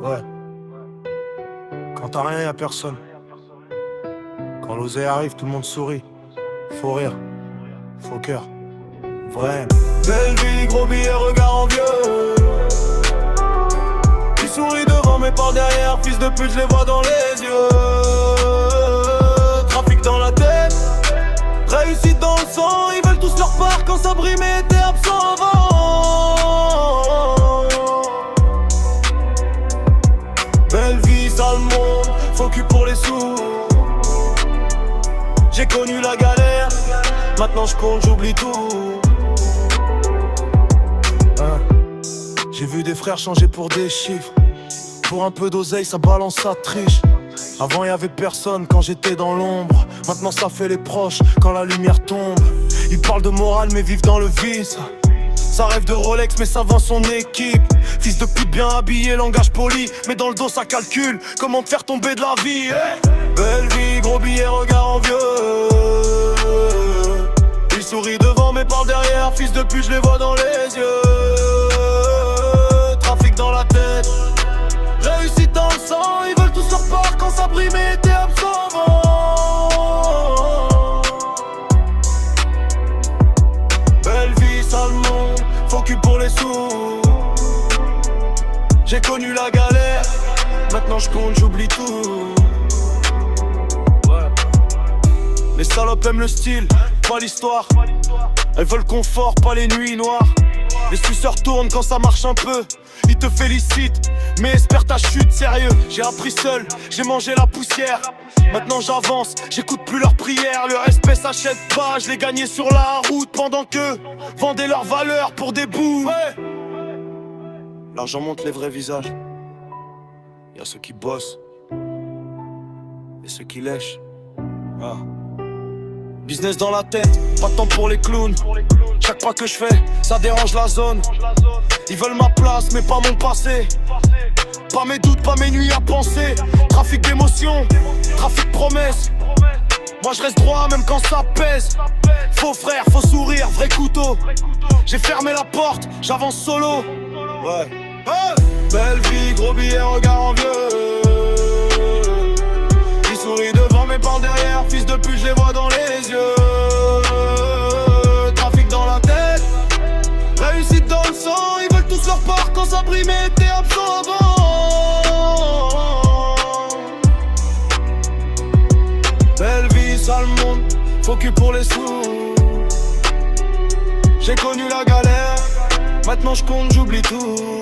Ouais. Quand t'as rien, y'a personne. Quand l'oseille arrive, tout le monde sourit. Faut rire, faut cœur. Vrai. Belle vie, gros billet, regard envieux. Tu souris devant mais par derrière. Fils de pute, je les vois dans les yeux. Trafic dans la tête, réussite dans le sang. Ils veulent tous leur part quand ça brille mais t'es absent avant. Belle vie, sale monde, faut cul pour les sous. J'ai connu la galère, maintenant je compte, j'oublie tout. J'ai vu des frères changer pour des chiffres. Pour un peu d'oseille, ça balance, ça triche. Avant y'avait personne quand j'étais dans l'ombre. Maintenant ça fait les proches quand la lumière tombe. Ils parlent de morale mais vivent dans le vice. Ça rêve de Rolex mais ça vend son équipe. Fils de pute bien habillé, langage poli. Mais dans le dos ça calcule comment te faire tomber de la vie. Belle vie, gros billet, regard envieux. Ils sourient devant mais par derrière. Fils de pute, je les vois dans les yeux. Trafic dans la tête, réussite dans le sang. Ils veulent tous leur part quand ça brille mais t'es absent. Belle vie, sale monde, faut cul pour les sous. J'ai connu la galère, maintenant je compte, j'oublie tout. Les salopes aiment le style, pas l'histoire. Elles veulent le confort, pas les nuits noires. Les suceurs tournent quand ça marche un peu. Ils te félicitent, mais espèrent ta chute, sérieux. J'ai appris seul, j'ai mangé la poussière. Maintenant j'avance, j'écoute plus leurs prières. Le respect s'achète pas, je l'ai gagné sur la route. Pendant que vendaient leurs valeurs pour des bouts. Ouais. L'argent montre les vrais visages. Y'a ceux qui bossent et ceux qui lèchent. Ah. Business dans la tête, pas de temps pour les clowns. Chaque pas que je fais, ça dérange la zone. Ils veulent ma place mais pas mon passé. Pas mes doutes, pas mes nuits à penser. Trafic d'émotions, trafic de promesses. Moi je reste droit même quand ça pèse. Faux frère, faux sourire, vrai couteau. J'ai fermé la porte, j'avance solo. Ouais. Belle vie, gros billet, regard envieux. Ils sourient devant mais par derrière. Fils de pute, je les vois dans les yeux. Trafic dans la tête, réussite dans le sang. Ils veulent tous leur part quand ça brille mais t'es absent avant. Belle vie, sale monde, faut cul pour les sous. J'ai connu la galère, maintenant je compte, j'oublie tout.